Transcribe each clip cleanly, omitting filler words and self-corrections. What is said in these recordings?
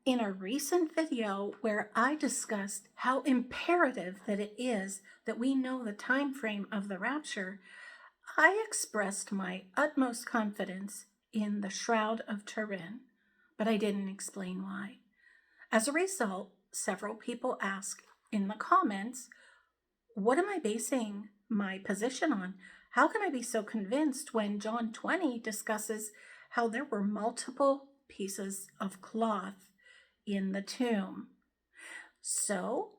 in a recent video where I discussed how imperative that it is that we know the time frame of the rapture, I expressed my utmost confidence in the Shroud of Turin, but I didn't explain why. As a result, several people asked in the comments, what am I basing my position on? How can I be so convinced when John 20 discusses how there were multiple pieces of cloth in the tomb? So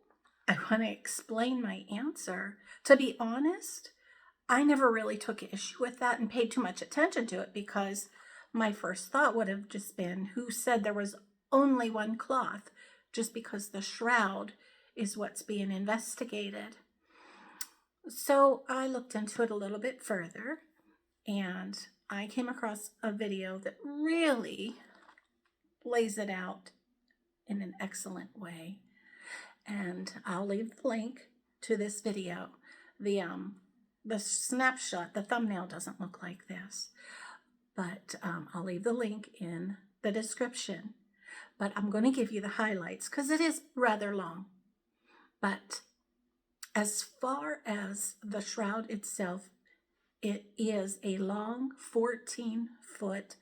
I want to explain my answer. To be honest, I never really took issue with that and paid too much attention to it, because my first thought would have just been, who said there was only one cloth, just because the shroud is what's being investigated. So I looked into it a little bit further, and I came across a video that really lays it out in an excellent way. And I'll leave the link to this video. The snapshot, the thumbnail doesn't look like this, but I'll leave the link in the description. But I'm going to give you the highlights because it is rather long. But as far as the shroud itself, it is a long 14-foot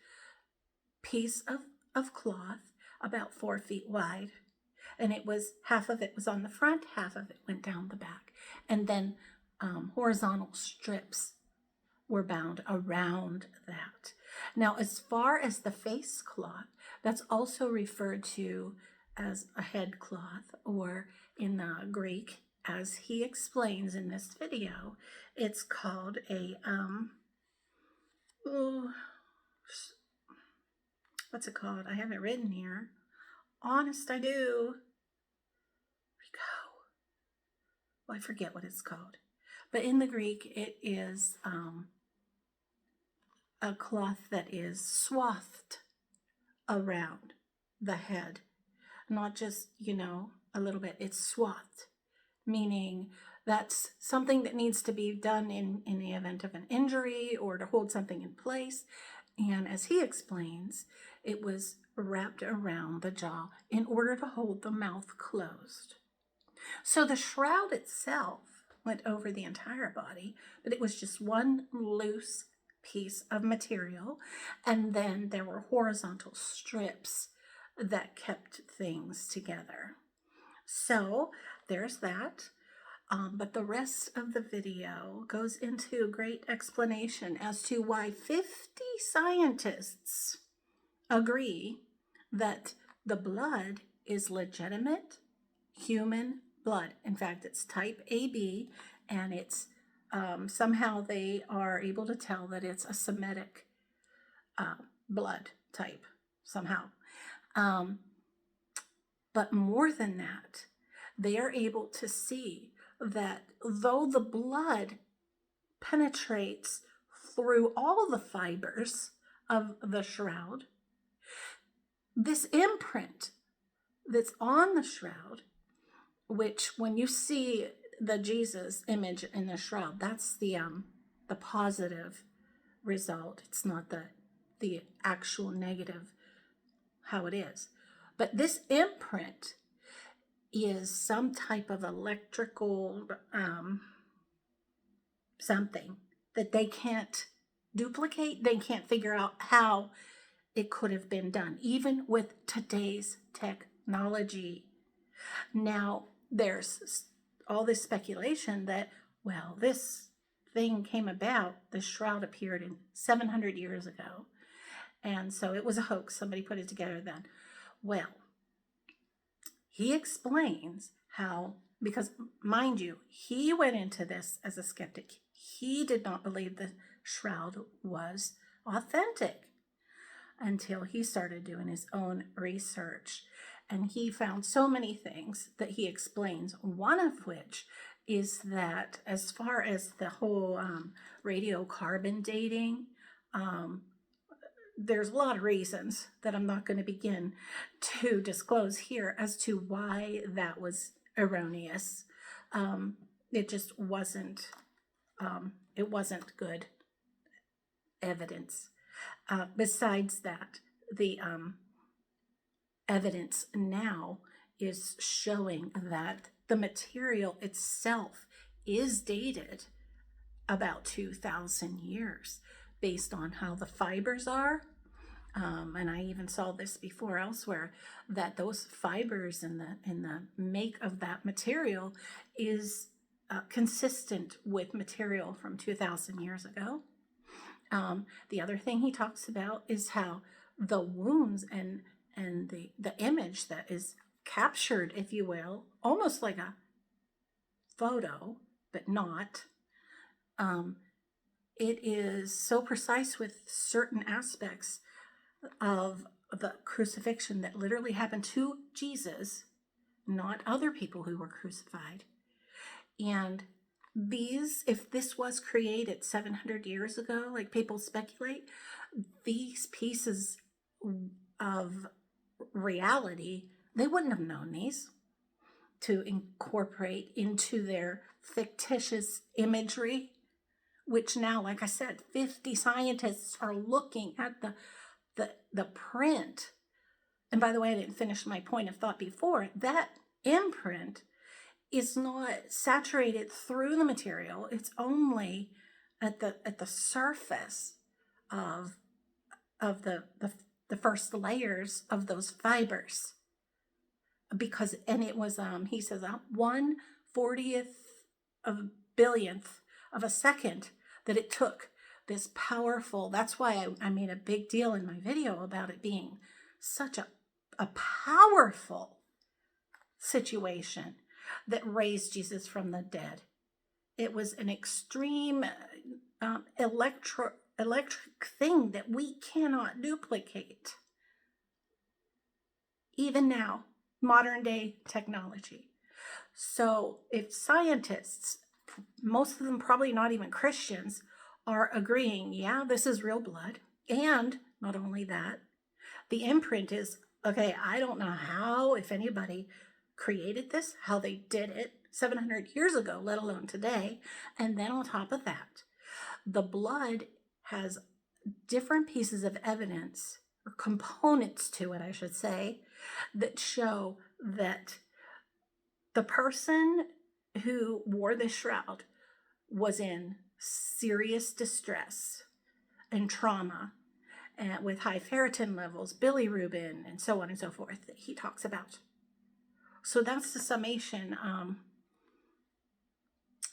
piece of cloth, about 4 feet wide. And it was, half of it was on the front, half of it went down the back. And then horizontal strips were bound around that. Now, as far as the face cloth, that's also referred to as a head cloth, or in the Greek, as he explains in this video, it's called a, what's it called? I have it written here. Honest, I do. Here we go. Well, I forget what it's called. But in the Greek, it is a cloth that is swathed around the head. Not just, a little bit. It's swathed, meaning that's something that needs to be done in the event of an injury or to hold something in place. And as he explains, it was wrapped around the jaw in order to hold the mouth closed. So the shroud itself went over the entire body, but it was just one loose piece of material, and then there were horizontal strips that kept things together. So there's that. But the rest of the video goes into great explanation as to why 50 scientists agree that the blood is legitimate human blood. In fact, it's type AB, and it's somehow they are able to tell that it's a Semitic blood type somehow. But more than that, they are able to see that though the blood penetrates through all the fibers of the shroud, this imprint that's on the shroud, which when you see the Jesus image in the shroud, that's the positive result. It's not the actual negative, how it is. But this imprint is some type of electrical something that they can't duplicate. They can't figure out how it could have been done, even with today's technology. Now, there's all this speculation that, well, this thing came about, the shroud appeared in 700 years ago, and so it was a hoax. Somebody put it together then. Well, he explains how, because mind you, he went into this as a skeptic. He did not believe the shroud was authentic until he started doing his own research. And he found so many things that he explains, one of which is that as far as the whole radiocarbon dating, there's a lot of reasons that I'm not going to begin to disclose here as to why that was erroneous. It just wasn't, it wasn't good evidence. Besides that, evidence now is showing that the material itself is dated about 2,000 years based on how the fibers are. And I even saw this before elsewhere, that those fibers in the make of that material is consistent with material from 2,000 years ago. The other thing he talks about is how the wounds and the image that is captured, if you will, almost like a photo, but not. It is so precise with certain aspects of the crucifixion that literally happened to Jesus, not other people who were crucified. And if this was created 700 years ago, like people speculate, these pieces of reality, they wouldn't have known these to incorporate into their fictitious imagery, which now, like I said, 50 scientists are looking at the print. And by the way, I didn't finish my point of thought before. That imprint is not saturated through the material. It's only at the surface of the first layers of those fibers. Because, and it was, he says, 1/40th of a billionth of a second that it took this powerful, that's why I made a big deal in my video about it being such a powerful situation that raised Jesus from the dead. It was an extreme electric thing that we cannot duplicate. Even now, modern day technology. So if scientists, most of them probably not even Christians, are agreeing, yeah, this is real blood. And not only that, the imprint is, okay, I don't know how, if anybody created this, how they did it 700 years ago, let alone today. And then on top of that, the blood has different pieces of evidence, or components to it, I should say, that show that the person who wore this shroud was in serious distress and trauma, and with high ferritin levels, bilirubin, and so on and so forth that he talks about. So that's the summation.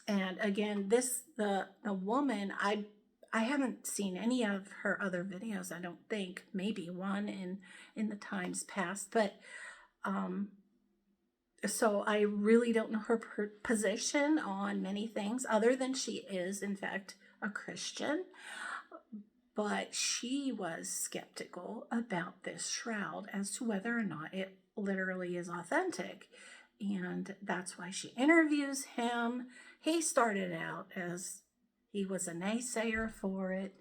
And again, the woman, I haven't seen any of her other videos, I don't think, maybe one in the times past, but so I really don't know her position on many things, other than she is, in fact, a Christian. But she was skeptical about this shroud as to whether or not it literally is authentic. And that's why she interviews him. He started out as he was a naysayer for it.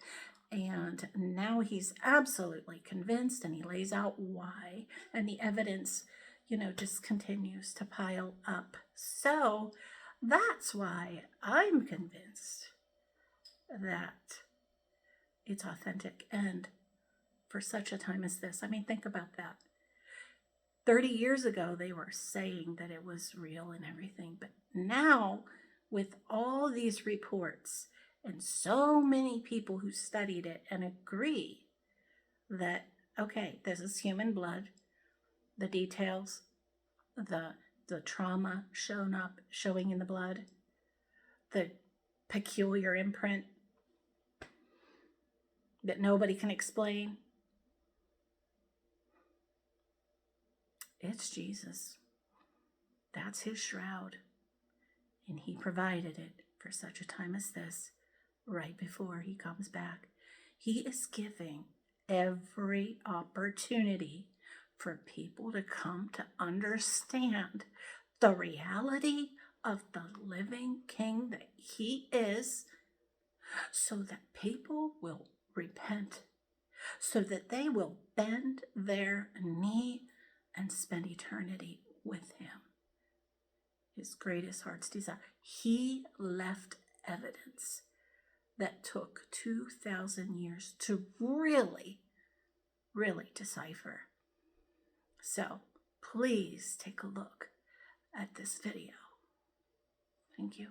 And now he's absolutely convinced, and he lays out why. And the evidence, just continues to pile up. So that's why I'm convinced that it's authentic, and for such a time as this. I mean, think about that. 30 years ago, they were saying that it was real and everything, but now, with all these reports and so many people who studied it and agree that, okay, this is human blood, the details, the trauma showing in the blood, the peculiar imprint that nobody can explain. It's Jesus. That's his shroud. And he provided it for such a time as this, right before he comes back. He is giving every opportunity for people to come to understand the reality of the living King that he is, so that people will repent, so that they will bend their knee and spend eternity with him. His greatest heart's desire. He left evidence that took 2,000 years to really decipher. So please take a look at this video. Thank you.